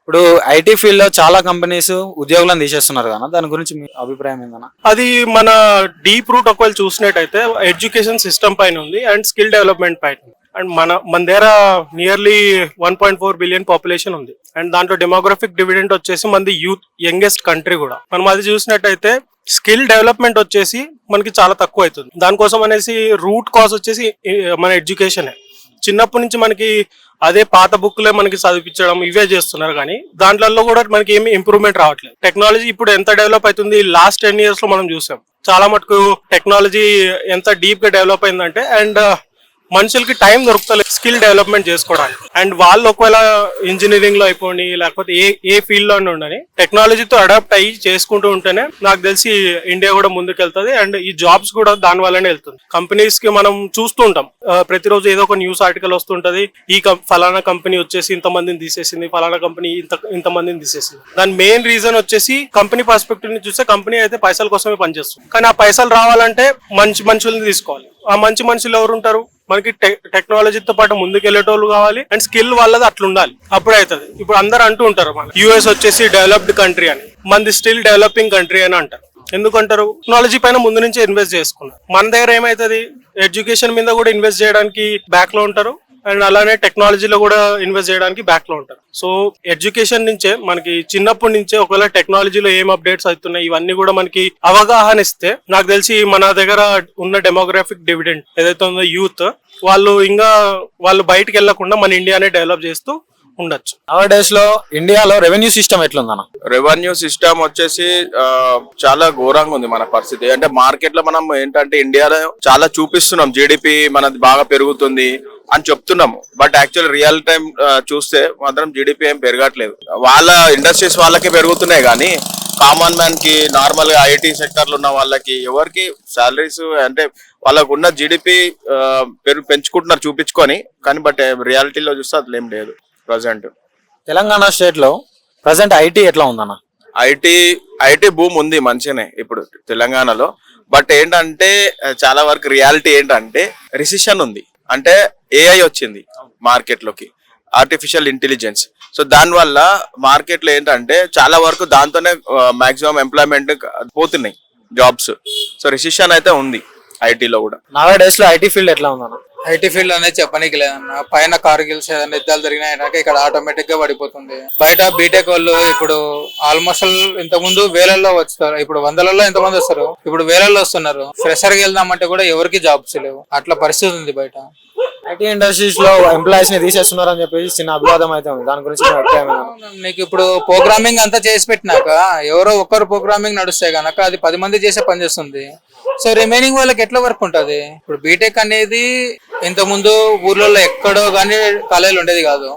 ఇప్పుడు IT field లో చాలా కంపెనీస్ ఉద్యోగులను తీసేస్తున్నారు కదా, దాని గురించి మీ అభిప్రాయం ఏందన్నా? అది మన డీప్ రూట్ ఒకవేళ చూసినట్టయితే ఎడ్యుకేషన్ సిస్టమ్ పైన ఉంది అండ్ స్కిల్ డెవలప్మెంట్ పైన ఉంది. అండ్ మన దగ్గర నియర్లీ 1.4 బిలియన్ పాపులేషన్ ఉంది అండ్ దాంట్లో డెమోగ్రఫిక్ డివిడెంట్ వచ్చేసి మనది యూత్ యంగెస్ట్ కంట్రీ కూడా. మనం అది చూసినట్టయితే స్కిల్ డెవలప్మెంట్ వచ్చేసి మనకి చాలా తక్కువ అవుతుంది. దానికోసం అనేసి రూట్ కాజ్ వచ్చేసి మన ఎడ్యుకేషనే. చిన్నప్పటి నుంచి మనకి అదే పాత బుక్లే మనకి చదివించడం ఇవే చేస్తున్నారు, కానీ దాంట్లో కూడా మనకి ఏమి ఇంప్రూవ్మెంట్ రావట్లేదు. టెక్నాలజీ ఇప్పుడు ఎంత డెవలప్ అవుతుంది లాస్ట్ 10 years లో మనం చూసాం. చాలా మటుకు టెక్నాలజీ ఎంత డీప్ గా డెవలప్ అయిందంటే అండ్ మనుషులకి టైం దొరుకుతలేదు స్కిల్ డెవలప్మెంట్ చేసుకోవడానికి. అండ్ వాళ్ళు ఒకవేళ ఇంజనీరింగ్ లో అయిపోయి లేకపోతే ఏ ఫీల్డ్ లో ఉండని టెక్నాలజీతో అడాప్ట్ అయ్యి చేసుకుంటూ ఉంటేనే నాకు తెలిసి ఇండియా కూడా ముందుకెళ్తుంది అండ్ ఈ జాబ్స్ కూడా దాని వల్లనే వెళ్తుంది. కంపెనీస్ కి మనం చూస్తూ ఉంటాం, ప్రతిరోజు ఏదో ఒక న్యూస్ ఆర్టికల్ వస్తుంటది, ఈ ఫలానా కంపెనీ వచ్చేసి ఇంతమందిని తీసేసింది, ఫలానా కంపెనీ ఇంతమందిని తీసేసింది. దాని మెయిన్ రీజన్ వచ్చేసి కంపెనీ పర్స్పెక్టివ్ ని చూస్తే కంపెనీ అయితే పైసల కోసమే పనిచేస్తుంది, కానీ ఆ పైసలు రావాలంటే మంచి మనుషుల్ని తీసుకోవాలి. ఆ మంచి మనుషులు ఎవరు ఉంటారు? మనకి టెక్నాలజీతో పాటు ముందుకెళ్లేటోళ్ళు కావాలి అండ్ స్కిల్ వాళ్ళది అట్లా ఉండాలి, అప్పుడే అవుతుంది. ఇప్పుడు అందరు అంటూ ఉంటారు మన యుఎస్ వచ్చేసి డెవలప్డ్ కంట్రీ అని, మనది స్టిల్ డెవలపింగ్ కంట్రీ అని అంటారు. ఎందుకంటారు? టెక్నాలజీ పైన ముందు నుంచే ఇన్వెస్ట్ చేసుకున్నారు. మన దగ్గర ఏమైతుంది, ఎడ్యుకేషన్ మీద కూడా ఇన్వెస్ట్ చేయడానికి బ్యాక్ లో ఉంటారు అండ్ అలానే టెక్నాలజీలో కూడా ఇన్వెస్ట్ చేయడానికి బ్యాక్ లో ఉంటారు. సో ఎడ్యుకేషన్ నుంచే మనకి చిన్నప్పటి నుంచే ఒకవేళ టెక్నాలజీలో ఏం అప్డేట్స్ అవుతున్నాయి ఇవన్నీ కూడా మనకి అవగాహన ఇస్తే నాకు తెలిసి మన దగ్గర ఉన్న డెమోగ్రాఫిక్ డివిడెంట్ ఏదైతే ఉందో యూత్ వాళ్ళు బయటకు వెళ్లకుండా మన ఇండియానే డెవలప్ చేస్తూ ఉండొచ్చు. నవ డేస్ లో ఇండియాలో రెవెన్యూ సిస్టమ్ ఎట్లుందన్న? రెవెన్యూ సిస్టమ్ వచ్చేసి చాలా ఘోరంగా ఉంది మన పరిస్థితి. అంటే మార్కెట్ లో మనం ఏంటంటే ఇండియాలో చాలా చూపిస్తున్నాం జీడిపి మనది బాగా పెరుగుతుంది అని చెప్తున్నాము, బట్ యాక్చువల్ రియల్ టైం చూస్తే మాత్రం జీడిపి ఏం పెరగట్లేదు. వాళ్ళ ఇండస్ట్రీస్ వాళ్ళకే పెరుగుతున్నాయి కానీ కామన్ మ్యాన్ కి నార్మల్ గా ఐటీ సెక్టర్ లో ఉన్న వాళ్ళకి ఎవరికి సాలరీస్ అంటే వాళ్ళకు ఉన్న జీడిపి పెంచుకుంటున్నారు చూపించుకొని, కానీ బట్ రియాలిటీలో చూస్తే అట్లా ఏం లేదు. ప్రజెంట్ తెలంగాణ స్టేట్ లో ప్రజెంట్ ఐటీ ఎట్లా ఉందన్న? ఐటీ భూమి ఉంది మంచిగానే ఇప్పుడు తెలంగాణలో, బట్ ఏంటంటే చాలా వరకు రియాలిటీ ఏంటంటే రిసిషన్ ఉంది. అంటే ఏఐ వచ్చింది మార్కెట్ లోకి, ఆర్టిఫిషియల్ ఇంటెలిజెన్స్. సో దానివల్ల మార్కెట్ లో ఏంటంటే చాలా వరకు దాంతోనే మాక్సిమం ఎంప్లాయ్మెంట్ పోతున్నాయి జాబ్స్. సో రిసిషన్ అయితే ఉంది ఐటీలో కూడా. నవ డేస్ లో ఐటీ ఫీల్డ్ ఎట్లా ఉందన్న? ఐటీ ఫీల్డ్ అనేది చెప్పనీకి లేదన్న. పైన కార్గిల్స్ ఏదైనా యుద్ధాలు జరిగినాయంటే ఇక్కడ ఆటోమేటిక్ గా పడిపోతుంది. బయట బీటెక్ వాళ్ళు ఇప్పుడు ఆల్మోస్ట్ ఇంతకుముందు వేలల్లో వస్తారు, ఇప్పుడు వందలలో ఎంతమంది వస్తారు, ఇప్పుడు వేలల్లో వస్తున్నారు. ఫ్రెషర్ కి వెళ్దామంటే కూడా ఎవరికి జాబ్స్ లేవు, అట్లా పరిస్థితి ఉంది బయట. ఐటీ ఇండస్ట్రీస్ లో ఎంప్లాయీస్ ని తీసేస్తున్నారు అని చెప్పేసి చిన్న అభివాదం అయితే ఉంది, దాని గురించి నీకు ఇప్పుడు ప్రోగ్రామింగ్ అంతా చేసి పెట్టినాక ఎవరో ఒక్కరు ప్రోగ్రామింగ్ నడుస్తే గనక అది 10 మంది చేసే పని చేస్తుంది. సో రిమైనింగ్ వాళ్ళకి ఎట్లా వర్క్ ఉంటది? ఇప్పుడు బీటెక్ అనేది ఇంత ముందు ఊర్లలో ఎక్కడో కానీ కాలేజీలు ఉండేది కాదు,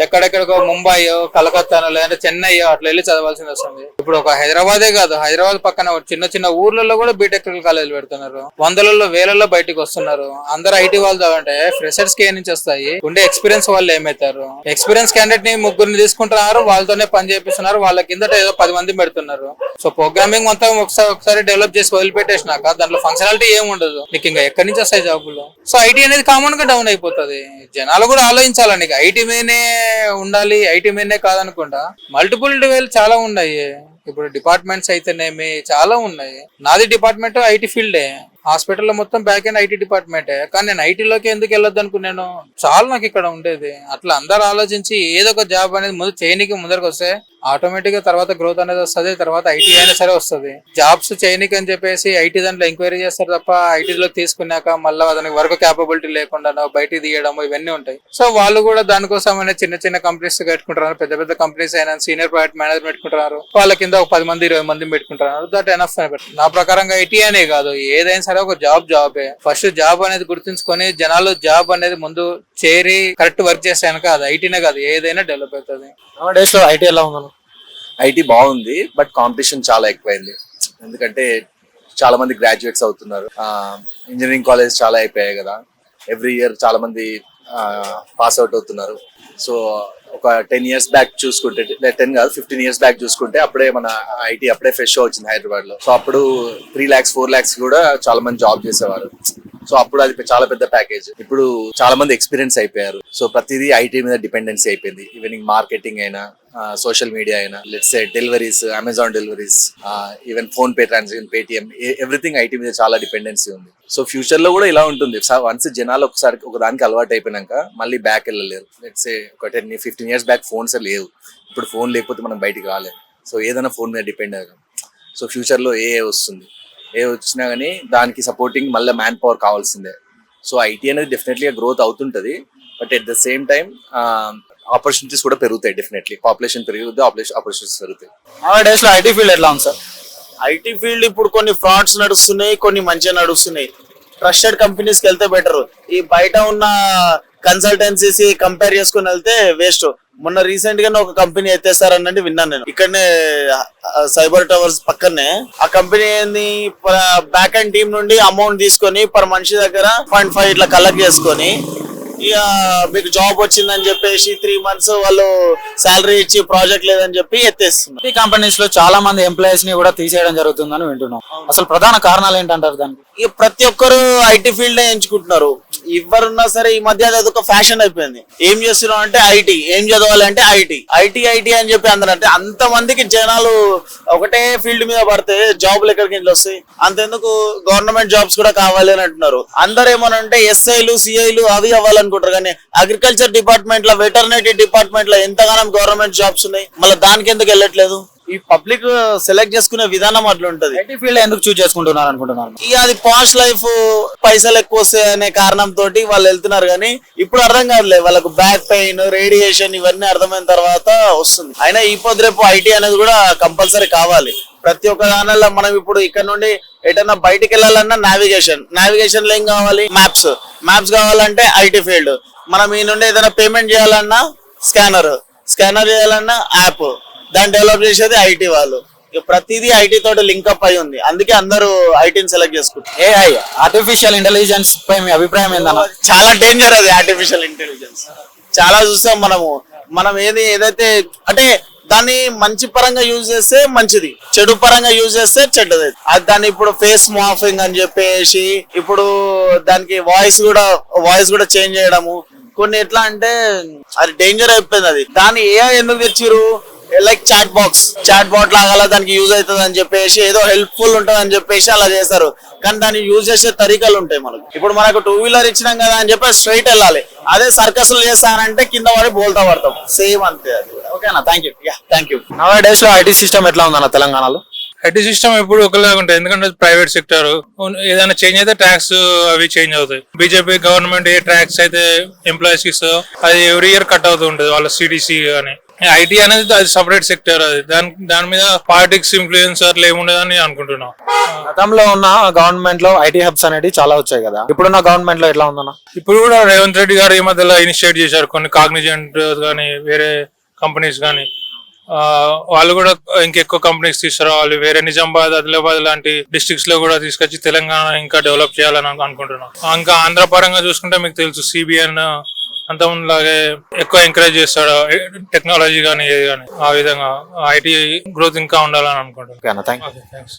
ఎక్కడెక్కడికో ముంబైయో కలకత్తానో లేదంటే చెన్నైయో అట్లా వెళ్ళి చదవాల్సింది వస్తుంది. ఇప్పుడు ఒక హైదరాబాదే కాదు, హైదరాబాద్ పక్కన చిన్న చిన్న ఊర్లలో కూడా బీటెక్ కాలేజీలు పెడుతున్నారు. వందలలో వేలలో బయటకు వస్తున్నారు. అందరు ఐటీ వాళ్ళు అంటే ఫ్రెషర్స్ కి ఏ నుంచి వస్తాయి? ఉండే ఎక్స్పీరియన్స్ వాళ్ళు ఏమవుతారు? ఎక్స్పీరియన్స్ క్యాండిడేట్ ని 3 తీసుకుంటున్నారు, వాళ్ళతోనే పని చేపిస్తున్నారు, వాళ్ళ కిందట ఏదో 10 మంది పెడుతున్నారు. సో ప్రోగ్రామింగ్ మొత్తం ఒకసారి డెవలప్ చేసి వదిలిపెట్టేసినాక దాంట్లో ఫంక్షనాలిటీ ఏమి ఉండదు, నీకు ఇంకా ఎక్కడి నుంచి వస్తాయి జాబులు? సో ఐటీ అనేది కామన్ గా డౌన్ అయిపోతుంది. జనాలు కూడా ఆలోచించాలి, నీకు ఐటీ మీదనే ఉండాలి, ఐటీ మీదనే కాదనుకుంటా మల్టిపుల్ చాలా ఉన్నాయి. ఇప్పుడు డిపార్ట్మెంట్స్ అయితేనేమి చాలా ఉన్నాయి. నాది డిపార్ట్మెంట్ ఐటీ ఫీల్డే, హాస్పిటల్లో మొత్తం బ్యాక్ అండ్ ఐటీ డిపార్ట్మెంటే, కానీ నేను ఐటీలోకి ఎందుకు వెళ్ళొద్దు అనుకున్నాను. చాలా నాకు ఇక్కడ ఉండేది. అట్లా అందరు ఆలోచించి ఏదో ఒక జాబ్ అనేది ముందు చేయనికి ముందరకు వస్తే ఆటోమేటిక్ గా తర్వాత గ్రోత్ అనేది వస్తుంది, తర్వాత ఐటీ అయినా సరే వస్తుంది. జాబ్స్ చేయనికి అని చెప్పేసి ఐటీ దాంట్లో ఎంక్వైరీ చేస్తారు తప్ప ఐటీలో తీసుకున్నాక మళ్ళీ అతనికి వర్క్ క్యాపబిలిటీ లేకుండా బయటికి తీయడం ఇవన్నీ ఉంటాయి. సో వాళ్ళు కూడా దానికోసం చిన్న చిన్న కంపెనీస్ పెట్టుకుంటున్నారు, పెద్ద పెద్ద కంపెనీస్ అయినా సీనియర్ ప్రాజెక్ట్ మేనేజర్ పెట్టుకుంటున్నారు, వాళ్ళ కింద ఒక 10 మంది 20 మంది పెట్టుకుంటున్నారు. దట్ ఎనఫ్ అని పెట్టారు. నా ప్రకారంగా ఐటీ అనే కాదు, ఏదైనా సరే ఒక జాబే. ఫస్ట్ జాబ్ అనేది గుర్తుంచుకొని జనాలు జాబ్ అనేది ముందు చేరి కరెక్ట్ వర్క్ చేసాక అది ఐటీనే కాదు ఏదైనా డెవలప్ అవుతుంది. డేస్ లో ఐటీ ఎలా ఉందన్న? ఐటీ బాగుంది, బట్ కాంపిటీషన్ చాలా ఎక్కువైంది. ఎందుకంటే చాలా మంది గ్రాడ్యుయేట్స్ అవుతున్నారు, ఇంజనీరింగ్ కాలేజ్ చాలా అయిపోయాయి కదా, ఎవ్రీ ఇయర్ చాలా మంది పాస్ అవుట్ అవుతున్నారు. సో ఒక 10 years బ్యాక్ చూసుకుంటే, 10 కాదు 15 years బ్యాక్ చూసుకుంటే అప్పుడే మన ఐటీ అప్పుడే ఫ్రెష్ వచ్చింది హైదరాబాద్ లో. సో అప్పుడు 3 lakhs 4 lakhs కూడా చాలా మంది జాబ్ చేసేవారు. సో అప్పుడు అది చాలా పెద్ద ప్యాకేజ్. ఇప్పుడు చాలా మంది ఎక్స్పీరియన్స్ అయిపోయారు. సో ప్రతిదీ ఐటీ మీద డిపెండెన్సీ అయిపోయింది. ఈవెన్ మార్కెటింగ్ అయినా, సోషల్ మీడియా అయినా, let's say deliveries, Amazon deliveries, even phone pay transaction, Paytm, everything IT మీద చాలా డిపెండెన్సీ ఉంది. సో ఫ్యూచర్ లో కూడా ఇలా ఉంటుంది. వన్స్ జనాలు ఒకసారి ఒక దానికి అలవాటు అయిపోయినాక మళ్ళీ బ్యాక్ వెళ్ళలేరు. లెట్స్ సే ఒక 10-15 years బ్యాక్ ఫోన్స్ లేవు. ఇప్పుడు ఫోన్ లేకపోతే మనం బయటికి రాలేము. సో ఏదైనా ఫోన్ మీద డిపెండ్ అయ్యాం. సో ఫ్యూచర్ లో ఏ వస్తుంది, ఏ వచ్చినా కానీ దానికి సపోర్టింగ్ మళ్ళీ మ్యాన్ పవర్ కావాల్సిందే. సో ఐటీ అనేది డెఫినెట్లీగా గ్రోత్ అవుతుంటది. But at the same time opportunities కూడా పెరుగుతాయి. డెఫినెట్లీ పాపులేషన్ పెరుగుతుంది, ఆపర్చునిటీస్ పెరుగుతాయి. ఆ డేస్ లో ఐటీ ఫీల్డ్ ఎట్లా ఉంది సార్? ఐటీ ఫీల్డ్ ఇప్పుడు కొన్ని ఫ్రాడ్స్ నడుస్తున్నాయి, కొన్ని మంచిగా నడుస్తున్నాయి. ట్రస్టెడ్ కంపెనీస్కి వెళ్తే బెటర్. ఈ బయట ఉన్న కన్సల్టెన్సీస్ కంపేర్ చేసుకుని వెళ్తే వేస్ట్. మొన్న రీసెంట్ గానే ఒక కంపెనీ ఎత్తేస్తారన్నట్టు విన్నాను నేను. ఇక్కడనే సైబర్ టవర్స్ పక్కనే ఆ కంపెనీ ఏంది, బ్యాక్ అండ్ టీమ్ నుండి అమౌంట్ తీసుకొని పర్ మనిషి దగ్గర 0.5 ఇట్లా కలెక్ట్ చేసుకొని ఇక మీకు జాబ్ వచ్చిందని చెప్పేసి 3 months వాళ్ళు శాలరీ ఇచ్చి ప్రాజెక్ట్ లేదని చెప్పి ఎత్తేస్తున్నారు. ఐటీ కంపెనీస్ లో చాలా మంది ఎంప్లాయీస్ ని కూడా తీసేయడం జరుగుతుందని వింటున్నాం. అసలు ప్రధాన కారణాలు ఏంటంటారు దానికి? ఇక ప్రతి ఒక్కరు ఐటీ ఫీల్డ్ ఎంచుకుంటున్నారు. ఎవరున్నా సరే ఈ మధ్య అది ఒక ఫ్యాషన్ అయిపోయింది. ఏం చేస్తున్నాం అంటే ఐటీ, ఏం చదవాలంటే ఐటీ ఐటీ ఐటీ అని చెప్పి అందరూ. అంటే అంత మందికి జనాలు ఒకటే ఫీల్డ్ మీద పడితే జాబ్లు ఎక్కడికి వస్తాయి? అంతెందుకు గవర్నమెంట్ జాబ్స్ కూడా కావాలి అని అంటున్నారు. అందరు ఏమనంటే ఎస్ఐలు, సిఐలు అవి అవ్వాలనుకుంటారు. కానీ అగ్రికల్చర్ డిపార్ట్మెంట్ లో, వెటర్నరీ డిపార్ట్మెంట్ లో ఎంతగానో గవర్నమెంట్ జాబ్స్ ఉన్నాయి. మళ్ళీ దానికి ఎందుకు వెళ్ళట్లేదు? ఈ పబ్లిక్ సెలెక్ట్ చేసుకునే విధానం అట్లా ఉంటది. ఐటీ ఫీల్డ్ ఎందుకు చూస్ చేసుకుంటున్నారు అనుకుంటున్నారు? ఇక అది పాస్ట్ లైఫ్, పైసలు ఎక్కువ వస్తాయి అనే కారణంతో వాళ్ళు వెళ్తున్నారు. కానీ ఇప్పుడు అర్థం కాదులే, వాళ్ళకు బ్యాక్ పెయిన్, రేడియేషన్ ఇవన్నీ అర్థమైన తర్వాత వస్తుంది. అయినా ఈ పొద్దు రేపు ఐటీ అనేది కూడా కంపల్సరీ కావాలి. ప్రతి ఒక్క దానిలో మనం ఇప్పుడు ఇక్కడ నుండి ఎటన్నా బయటికి వెళ్ళాలన్నా నావిగేషన్ లో ఏం కావాలి? మ్యాప్స్ కావాలంటే ఐటీ ఫీల్డ్. మనం ఈ నుండి ఏదైనా పేమెంట్ చేయాలన్నా స్కానర్ చేయాలన్నా యాప్, దాన్ని డెవలప్ చేసేది ఐటీ వాళ్ళు. ప్రతిదీ ఐటీ తోటి లింక్అప్ అయి ఉంది. అందుకే అందరూ ఐటీని సెలెక్ట్ చేసుకుంటారు. ఏఐ, ఆర్టిఫిషియల్ ఇంటెలిజెన్స్ పై మీ అభిప్రాయం ఏందన్నా? చాలా డేంజర్ అది ఆర్టిఫిషియల్ ఇంటెలిజెన్స్. చాలా చూస్తాం మనం ఏదైతే అంటే దాన్ని మంచి పరంగా యూజ్ చేస్తే మంచిది, చెడు పరంగా యూజ్ చేస్తే చెడ్డది. అది దాన్ని ఇప్పుడు ఫేస్ మార్ఫింగ్ అని చెప్పేసి ఇప్పుడు దానికి వాయిస్ కూడా చేంజ్ చేయడము, కొన్ని ఎట్లా అంటే అది డేంజర్ అయిపోయింది. అది దాన్ని ఏఐ ఎందుకు తెచ్చిరు? లైక్ చాట్ బాట్ లాగా దానికి యూజ్ అవుతుంది అని చెప్పేసి, ఏదో హెల్ప్ఫుల్ ఉంటుంది అని చెప్పేసి అలా చేస్తారు. కానీ దాన్ని యూజ్ చేసే తరీకాలు ఉంటాయి మనకు. ఇప్పుడు మనకు 2-wheeler ఇచ్చినాం కదా అని చెప్పి స్ట్రైట్ వెళ్ళాలి. అదే సర్కస్లు చేస్తానంటే కింద పడి బోల్తా పడతాం. సేమ్ అంతే అది. ఓకేనా, థ్యాంక్ యూ. Thank you. నవ డేస్ లో ఐటీ సిస్టమ్ ఎట్లా ఉందన్న తెలంగాణలో? ఐటీ సిస్టమ్ ఎప్పుడు ఒకలాగా ఉంటుంది. ఎందుకంటే ప్రైవేట్ సెక్టర్ ఏదైనా చేంజ్ అయితే ట్యాక్స్ అవి చేంజ్ అవుతాయి. బీజేపీ గవర్నమెంట్ ఏ ట్యాక్స్ అయితే ఎంప్లాయీస్ కి ఇస్తుందో అది ఎవ్రీ ఇయర్ కట్ అవుతూ ఉంటుంది వాళ్ళ సిడిసి అని. ఐటీ అనేది అది సపరేట్ సెక్టర్. అది దాని మీద పాలిటిక్స్ ఇన్ఫ్లుయెన్స్ అట్లా ఏముండదని అనుకుంటున్నాం. గతంలో ఉన్న గవర్నమెంట్ లో ఐటీ హబ్స్ అనేవి చాలా వచ్చాయి కదా, ఇప్పుడున్న గవర్నమెంట్ లో ఎట్లా ఉందన్న? ఇప్పుడు కూడా రేవంత్ రెడ్డి గారు ఈ మధ్యలో ఇనిషియేట్ చేశారు. కొన్ని కాగ్నిజెంట్ కానీ వేరే కంపెనీస్ కానీ వాళ్ళు కూడా ఇంకెక్కువ కంపెనీస్ తీసుకురావాలి. వేరే నిజామాబాద్, ఆదిలాబాద్ లాంటి డిస్ట్రిక్ట్స్ లో కూడా తీసుకొచ్చి తెలంగాణ ఇంకా డెవలప్ చేయాలని అనుకుంటున్నాం. ఇంకా ఆంధ్ర పరంగా చూసుకుంటే మీకు తెలుసు సిబిఎన్ అంతకుముందు లాగే ఎక్కువ ఎంకరేజ్ చేస్తాడు టెక్నాలజీ కానీ ఏది కానీ. ఆ విధంగా ఐటీ గ్రోత్ ఇంకా ఉండాలని అనుకుంటున్నాను. థ్యాంక్స్.